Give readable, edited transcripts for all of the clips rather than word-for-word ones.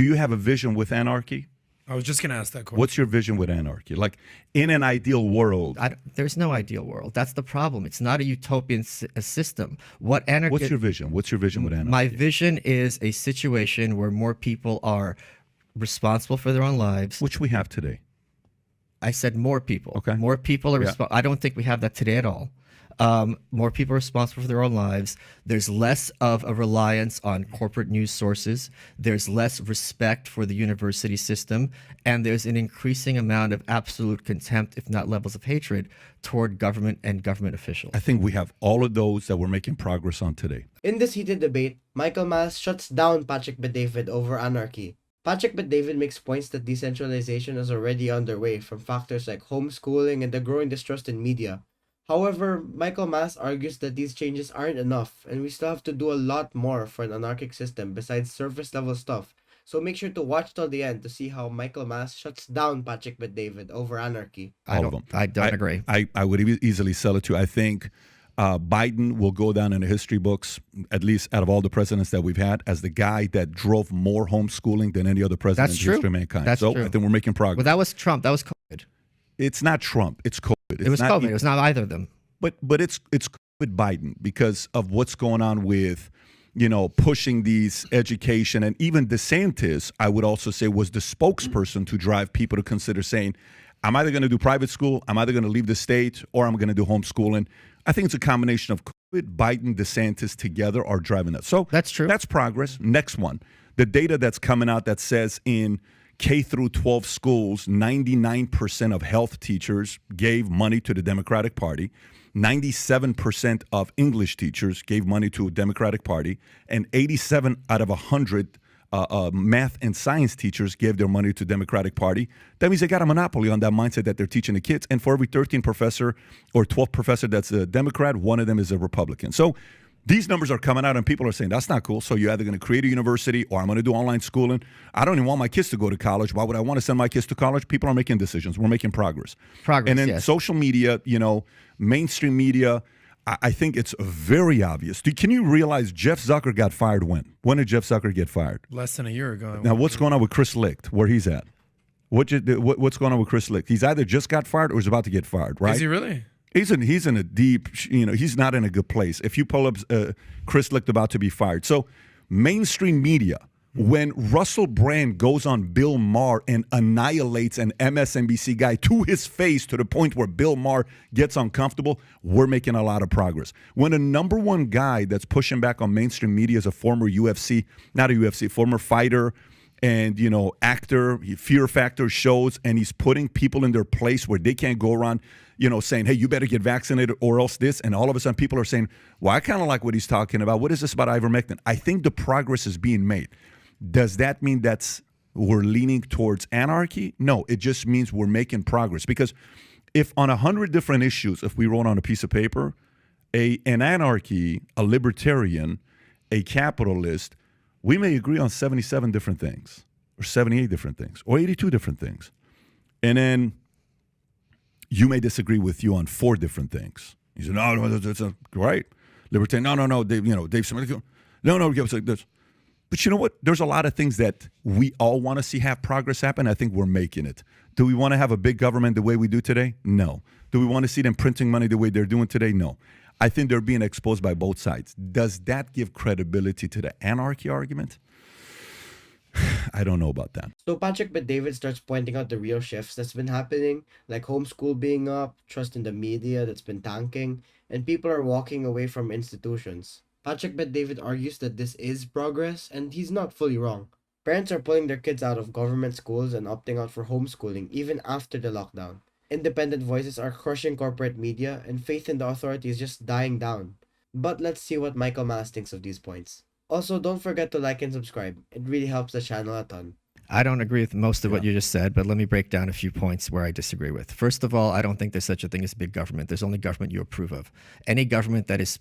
Do you have a vision with anarchy? I was just going to ask that question. What's your vision with anarchy? Like, in an ideal world. There's no ideal world. That's the problem. It's not a utopian system. What's your vision? What's your vision with anarchy? My vision is a situation where more people are responsible for their own lives. Which we have today. I said more people. Okay. More people are responsible. I don't think we have that today at all. More people are responsible for their own lives. There's less of a reliance on corporate news sources. There's less respect for the university system. And there's an increasing amount of absolute contempt, if not levels of hatred, toward government and government officials. I think we have all of those that we're making progress on today. In this heated debate, Michael Malice shuts down Patrick Bet-David over anarchy. Patrick Bet-David makes points that decentralization is already underway from factors like homeschooling and the growing distrust in media. However, Michael Malice argues that these changes aren't enough and we still have to do a lot more for an anarchic system besides surface level stuff. So make sure to watch till the end to see how Michael Malice shuts down Patrick Bet-David over anarchy. I don't agree. I would easily sell it to. I think Biden will go down in the history books, at least out of all the presidents that we've had, as the guy that drove more homeschooling than any other president in the history of mankind. That's true. I think we're making progress. Well, that was Trump. That was COVID. It's not Trump. It's COVID. It was COVID. It was not either of them. But it's COVID Biden because of what's going on with, pushing these education. And even DeSantis, I would also say, was the spokesperson to drive people to consider saying, I'm either going to do private school, I'm either going to leave the state, or I'm going to do homeschooling. I think it's a combination of COVID, Biden, DeSantis together are driving that. So that's true. That's progress. Next one, the data that's coming out that says in K through 12 schools, 99% of health teachers gave money to the Democratic Party. 97% of English teachers gave money to a Democratic Party, and 87 out of 100 math and science teachers gave their money to Democratic Party. That means they got a monopoly on that mindset that they're teaching the kids. And for every 13 professor or 12 professor that's a Democrat, one of them is a Republican. So these numbers are coming out and people are saying, that's not cool. So you're either going to create a university or I'm going to do online schooling. I don't even want my kids to go to college. Why would I want to send my kids to college? People are making decisions. We're making progress. And then social media, mainstream media, I think it's very obvious. Can you realize Jeff Zucker got fired when? When did Jeff Zucker get fired? Less than a year ago. Now, what's going on with Chris Licht, where he's at? What's going on with Chris Licht? He's either just got fired or he's about to get fired, right? Is he really? He's in a deep, he's not in a good place. If you pull up Chris Licht about to be fired. So mainstream media, when Russell Brand goes on Bill Maher and annihilates an MSNBC guy to his face to the point where Bill Maher gets uncomfortable, we're making a lot of progress. When a number one guy that's pushing back on mainstream media is a former former fighter and, actor, Fear Factor shows, and he's putting people in their place where they can't go around, saying, hey, you better get vaccinated or else this. And all of a sudden people are saying, well, I kind of like what he's talking about. What is this about ivermectin? I think the progress is being made. Does that mean we're leaning towards anarchy? No, it just means we're making progress. Because if on 100 different issues, if we wrote on a piece of paper, an anarchy, a libertarian, a capitalist, we may agree on 77 different things, or 78 different things, or 82 different things. And then you may disagree with you on 4 different things. You say, no, that's right. Libertarian, no, Dave Smith, no, this. But you know what? There's a lot of things that we all want to see have progress happen. I think we're making it. Do we want to have a big government the way we do today? No. Do we want to see them printing money the way they're doing today? No. I think they're being exposed by both sides. Does that give credibility to the anarchy argument? I don't know about that. So Patrick Bet-David starts pointing out the real shifts that's been happening, like homeschool being up, trust in the media that's been tanking, and people are walking away from institutions. Patrick Bet-David argues that this is progress, and he's not fully wrong. Parents are pulling their kids out of government schools and opting out for homeschooling even after the lockdown. Independent voices are crushing corporate media, and faith in the authority is just dying down. But let's see what Michael Malice thinks of these points. Also, don't forget to like and subscribe. It really helps the channel a ton. I don't agree with most of what you just said, but let me break down a few points where I disagree with. First of all, I don't think there's such a thing as big government. There's only government you approve of. Any government that is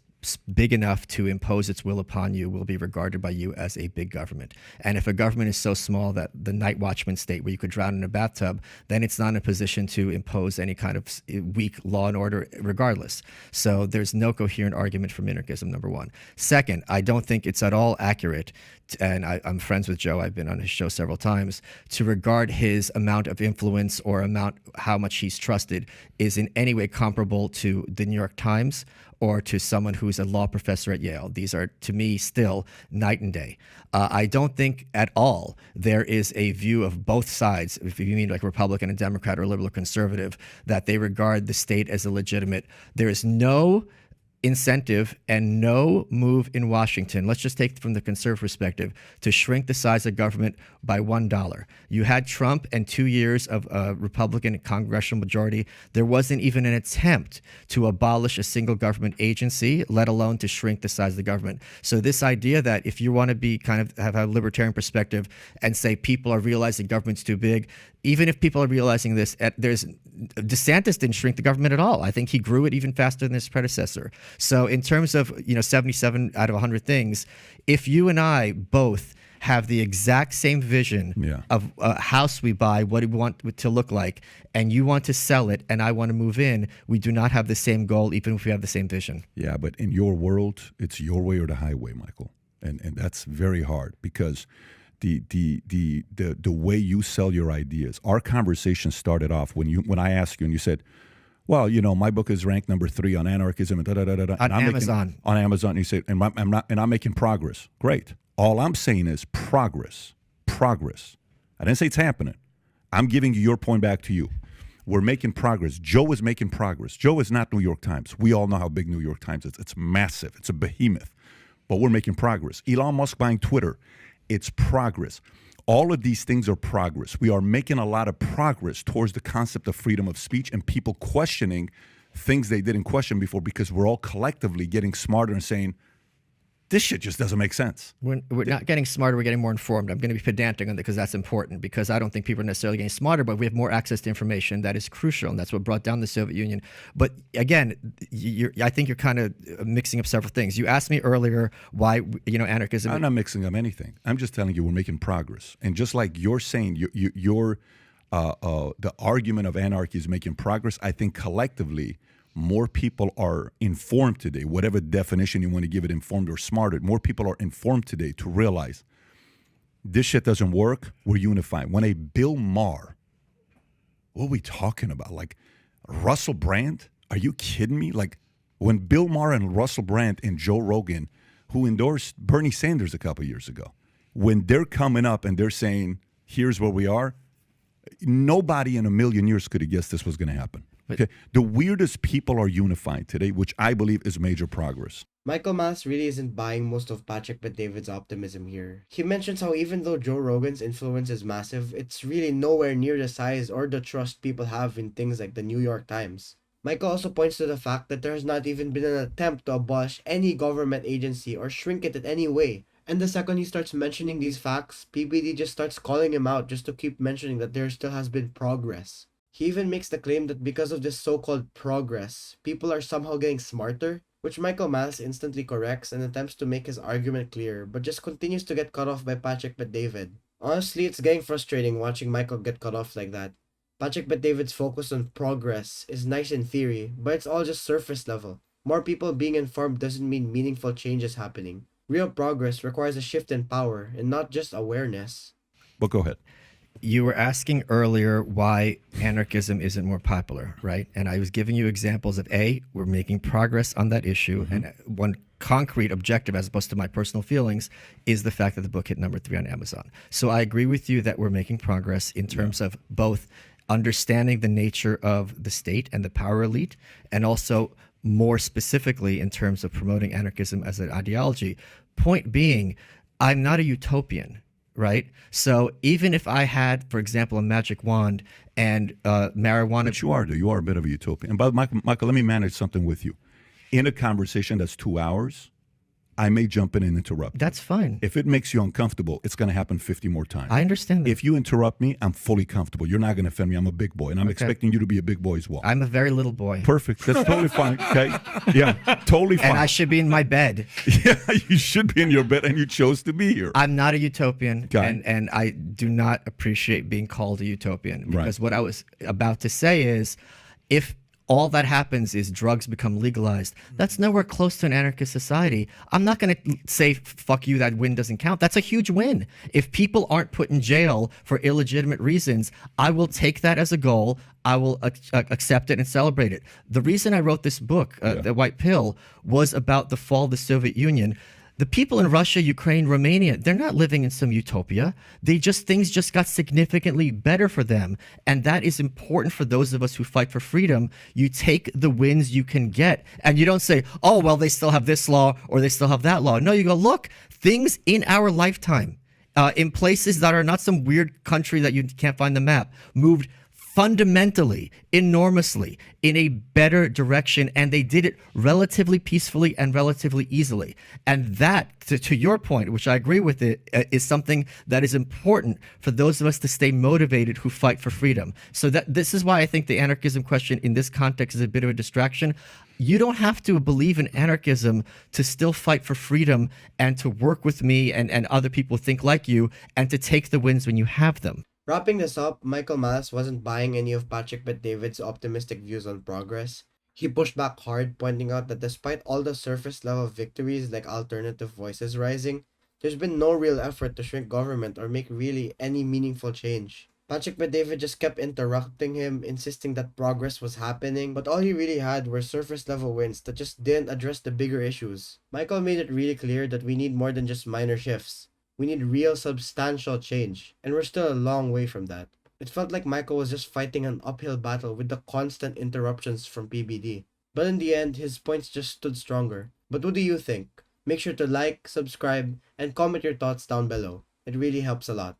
big enough to impose its will upon you will be regarded by you as a big government. And if a government is so small that the night watchman state where you could drown in a bathtub, then it's not in a position to impose any kind of weak law and order regardless. So there's no coherent argument for minarchism, number one. Second, I don't think it's at all accurate, and I'm friends with Joe, I've been on his show several times, to regard his amount of influence or how much he's trusted is in any way comparable to the New York Times or to someone who's a law professor at Yale. These are, to me, still night and day. I don't think at all there is a view of both sides, if you mean like Republican and Democrat or liberal or conservative, that they regard the state as a legitimate. There is no incentive and no move in Washington, let's just take it from the conservative perspective, to shrink the size of government by $1. You had Trump and 2 years of a Republican congressional majority. There wasn't even an attempt to abolish a single government agency, let alone to shrink the size of the government. So this idea that if you want to be have a libertarian perspective and say people are realizing government's too big, even if people are realizing this, DeSantis didn't shrink the government at all. I think he grew it even faster than his predecessor. So in terms of 77 out of 100 things, if you and I both have the exact same vision of a house we buy, what we want it to look like, and you want to sell it and I want to move in, we do not have the same goal even if we have the same vision. Yeah, but in your world, it's your way or the highway, Michael. And that's very hard because the way you sell your ideas. Our conversation started off when I asked you and you said, well, my book is ranked number 3 on anarchism and on Amazon. On Amazon, and you say, and I'm making progress. Great. All I'm saying is progress. I didn't say it's happening. I'm giving your point back to you. We're making progress. Joe is making progress. Joe is not New York Times. We all know how big New York Times is. It's massive. It's a behemoth. But we're making progress. Elon Musk buying Twitter. It's progress. All of these things are progress. We are making a lot of progress towards the concept of freedom of speech and people questioning things they didn't question before because we're all collectively getting smarter and saying, this shit just doesn't make sense. We're not getting smarter, we're getting more informed. I'm going to be pedantic on that because that's important, because I don't think people are necessarily getting smarter, but we have more access to information. That is crucial, and that's what brought down the Soviet Union. But again, I think you're kind of mixing up several things. You asked me earlier why anarchism... I'm not mixing up anything. I'm just telling you we're making progress. And just like you're saying, the argument of anarchy is making progress, I think collectively more people are informed today, whatever definition you want to give it, informed or smarter. More people are informed today to realize this shit doesn't work. We're unified. When a Bill Maher, what are we talking about? Like Russell Brand? Are you kidding me? Like when Bill Maher and Russell Brand and Joe Rogan, who endorsed Bernie Sanders a couple years ago, when they're coming up and they're saying, here's where we are, nobody in a million years could have guessed this was going to happen. Okay. The weirdest people are unified today, which I believe is major progress. Michael Malice really isn't buying most of Patrick Bet-David's optimism here. He mentions how even though Joe Rogan's influence is massive, it's really nowhere near the size or the trust people have in things like the New York Times. Michael also points to the fact that there has not even been an attempt to abolish any government agency or shrink it in any way. And the second he starts mentioning these facts, PBD just starts calling him out just to keep mentioning that there still has been progress. He even makes the claim that because of this so-called progress, people are somehow getting smarter, which Michael Malice instantly corrects and attempts to make his argument clear, but just continues to get cut off by Patrick Bet-David. Honestly, it's getting frustrating watching Michael get cut off like that. Patrick Bet-David's focus on progress is nice in theory, but it's all just surface level. More people being informed doesn't mean meaningful change is happening. Real progress requires a shift in power and not just awareness. But go ahead. You were asking earlier why anarchism isn't more popular, right? And I was giving you examples of we're making progress on that issue. Mm-hmm. And one concrete objective, as opposed to my personal feelings, is the fact that the book hit number 3 on Amazon. So I agree with you that we're making progress in terms of both understanding the nature of the state and the power elite, and also more specifically in terms of promoting anarchism as an ideology. Point being, I'm not a utopian. Right? So even if I had, for example, a magic wand and marijuana... But you are a bit of a utopian. And by Michael, let me manage something with you. In a conversation that's 2 hours, I may jump in and interrupt. That's fine. If it makes you uncomfortable, it's going to happen 50 more times. I understand that. If you interrupt me, I'm fully comfortable. You're not going to offend me. I'm a big boy, and I'm expecting you to be a big boy as well. I'm a very little boy. Perfect. That's totally fine. Okay. Yeah, totally fine. And I should be in my bed. Yeah, you should be in your bed, and you chose to be here. I'm not a utopian, Okay. and I do not appreciate being called a utopian, because Right. what I was about to say is, if all that happens is drugs become legalized, that's nowhere close to an anarchist society. I'm not going to say, fuck you, that win doesn't count. That's a huge win. If people aren't put in jail for illegitimate reasons, I will take that as a goal. I will accept it and celebrate it. The reason I wrote this book, The White Pill, was about the fall of the Soviet Union. The people in Russia, Ukraine, Romania, they're not living in some utopia. Things just got significantly better for them. And that is important for those of us who fight for freedom. You take the wins you can get, and you don't say, oh, well, they still have this law or they still have that law. No, you go, look, things in our lifetime, in places that are not some weird country that you can't find the map, moved fundamentally, enormously, in a better direction, and they did it relatively peacefully and relatively easily. And that, to your point, which I agree with it, is something that is important for those of us to stay motivated who fight for freedom. So this is why I think the anarchism question in this context is a bit of a distraction. You don't have to believe in anarchism to still fight for freedom and to work with me and other people who think like you, and to take the wins when you have them. Wrapping this up, Michael Malice wasn't buying any of Patrick Bet-David's optimistic views on progress. He pushed back hard, pointing out that despite all the surface level victories like alternative voices rising, there's been no real effort to shrink government or make really any meaningful change. Patrick Bet-David just kept interrupting him, insisting that progress was happening, but all he really had were surface level wins that just didn't address the bigger issues. Michael made it really clear that we need more than just minor shifts. We need real substantial change, and we're still a long way from that. It felt like Michael was just fighting an uphill battle with the constant interruptions from PBD. But in the end, his points just stood stronger. But what do you think? Make sure to like, subscribe, and comment your thoughts down below. It really helps a lot.